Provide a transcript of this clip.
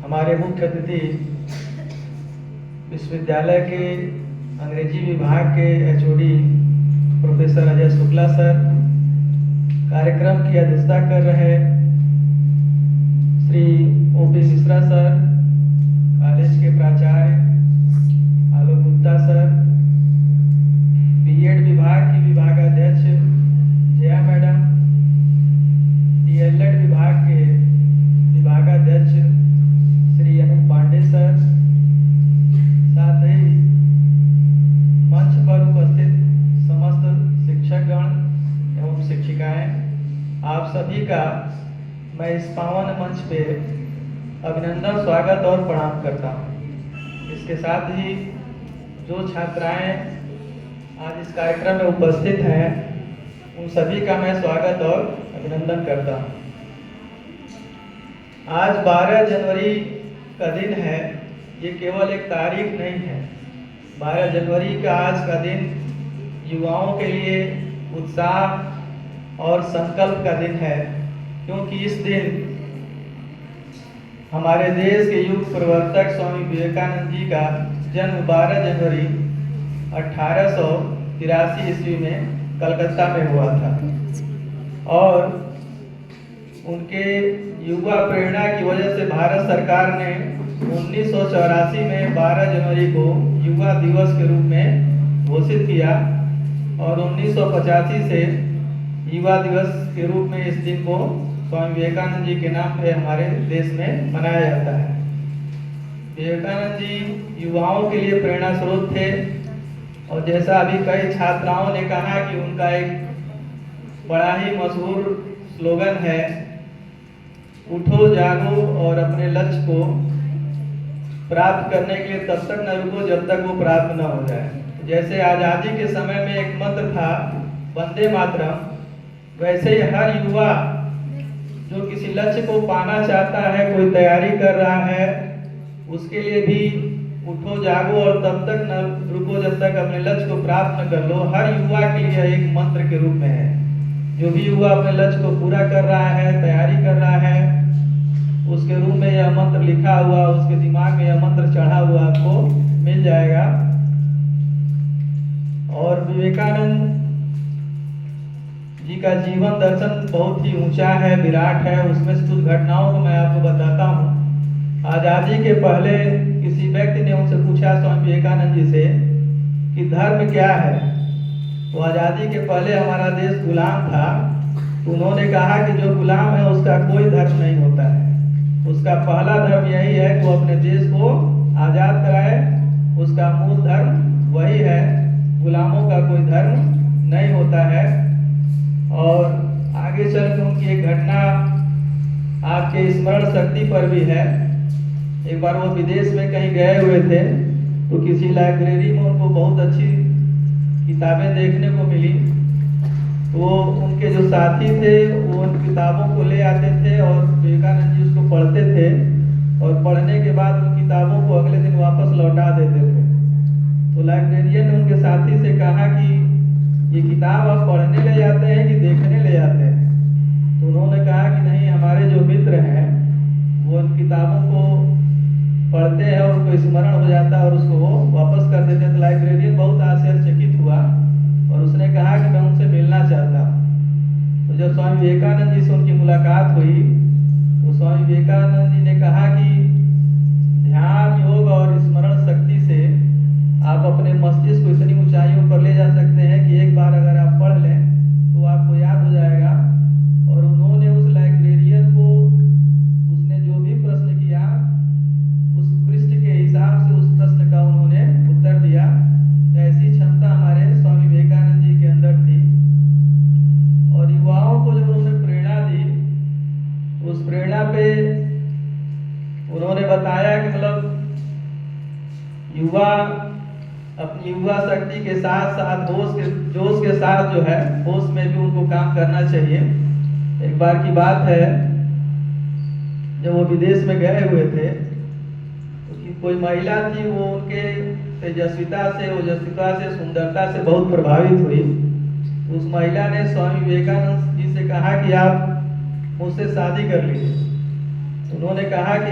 हमारे मुख्य अतिथि विश्वविद्यालय के अंग्रेजी विभाग के HOD professor Ajay Shukla sir, कार्यक्रम की अध्यक्षता कर रहे Shri OP Mishra sir, college के प्राचार्य आलोक गुप्ता सर, बीएड विभाग की विभागाध्यक्ष जया मैडम, डीएलएड विभाग के विभागाध्यक्ष श्री अनूप पांडे सर, साथ ही मंच पर उपस्थित समस्त शिक्षकगण एवं शिक्षिकाएं, आप सभी का मैं इस पावन मंच पे अभिनंदन, स्वागत और प्रणाम करता हूं। इसके साथ ही जो छात्राएं आज इस कार्यक्रम में उपस्थित हैं, उन सभी का मैं स्वागत और अभिनंदन करता हूं। आज 12 जनवरी का दिन है। ये केवल एक तारीख नहीं है। 12 जनवरी का आज का दिन युवाओं के लिए उत्साह और संकल्प का दिन है, क्योंकि इस दिन हमारे देश के युग प्रवर्तक स्वामी विवेकानंद जी का जन्म 12 जनवरी 1883 ईस्वी में कलकत्ता में हुआ था और उनके युवा प्रेरणा की वजह से भारत सरकार ने 1984 में 12 जनवरी को युवा दिवस के रूप में घोषित किया और 1985 से युवा दिवस के रूप में इस दिन को स्वामी विवेकानंद जी के नाम पे हमारे देश में मनाया जाता है। विवेकानंद जी युवाओं के लिए प्रेरणा स्रोत थे और जैसा अभी कई छात्राओं ने कहा कि उनका एक बड़ा ही मशहूर स्लोगन है, उठो जागो और अपने लक्ष्य को प्राप्त करने के लिए तब तक न रुको जब तक वो प्राप्त न हो जाए। जैसे आज़ादी के समय में एक मंत्र था वंदे मातरम, वैसे ही हर युवा जो किसी लक्ष्य को पाना चाहता है, कोई तैयारी कर रहा है, उसके लिए भी उठो जागो और तब तक न रुको जब तक अपने लक्ष्य को प्राप्त न कर लो, हर युवा के लिए एक मंत्र के रूप में है। जो भी युवा अपने लक्ष्य को पूरा कर रहा है, तैयारी कर रहा है, उसके रूम में यह मंत्र लिखा हुआ, उसके दिमाग में यह मंत्र चढ़ा हुआ आपको मिल जाएगा। और विवेकानंद जी का जीवन दर्शन बहुत ही ऊंचा है, विराट है। उसमें से कुछ घटनाओं को मैं आपको बताता हूँ। आज़ादी के पहले किसी व्यक्ति ने उनसे पूछा स्वामी विवेकानंद जी से कि धर्म क्या है। तो आज़ादी के पहले हमारा देश गुलाम था, तो उन्होंने कहा कि जो गुलाम है उसका कोई धर्म नहीं होता है, उसका पहला धर्म यही है कि वो अपने देश को आज़ाद कराए, उसका मूल धर्म वही है, गुलामों का कोई धर्म नहीं होता है। और आगे चल के उनकी एक घटना आपके स्मरण शक्ति पर भी है। एक बार वो विदेश में कहीं गए हुए थे, तो किसी लाइब्रेरी में उनको बहुत अच्छी किताबें देखने को मिली। तो उनके जो साथी थे वो उन किताबों को ले आते थे और विवेकानंद जी उसको पढ़ते थे और पढ़ने के बाद उन किताबों को अगले दिन वापस लौटा देते थे। तो लाइब्रेरियन ने उनके साथी से कहा कि ये किताब आप पढ़ने ले जाते हैं कि देखने ले जाते हैं। तो उन्होंने कहा कि नहीं, हमारे जो मित्र हैं वो उन किताबों को पढ़ते हैं और उनको स्मरण हो जाता है और उसको वो वापस कर देते हैं। तो लाइब्रेरियन बहुत आश्चर्यचकित हुआ और उसने कहा कि मैं उनसे मिलना चाहता हूँ। तो जब स्वामी विवेकानंद जी से उनकी मुलाकात हुई तो स्वामी विवेकानंद जी ने कहा कि ध्यान, योग और स्मरण शक्ति से आप अपने मस्तिष्क को इतनी ऊंचाइयों पर ले जा सकते हैं कि एक बार अगर आप पढ़ लें तो आपको याद हो जाएगा। और उन्होंने उस लाइब्रेरियन को, उसने जो भी प्रश्न किया, उस पृष्ठ के हिसाब से उस प्रश्न का उन्होंने उत्तर दिया। ऐसी क्षमता हमारे स्वामी विवेकानंद जी के अंदर थी। और युवाओं को जब उन्होंने प्रेरणा दी, उस प्रेरणा पे उन्होंने बताया कि मतलब युवा अपनी युवा शक्ति के साथ साथ जोश के साथ जो है, होश में भी उनको काम करना चाहिए। एक बार की बात है, जब वो विदेश में गए हुए थे, तो कोई महिला थी, वो उनके तेजस्विता से, ओजस्विता से, सुंदरता से बहुत प्रभावित हुई। उस महिला ने स्वामी विवेकानंद जी से कहा कि आप मुझसे शादी कर लीजिए। उन्होंने कहा कि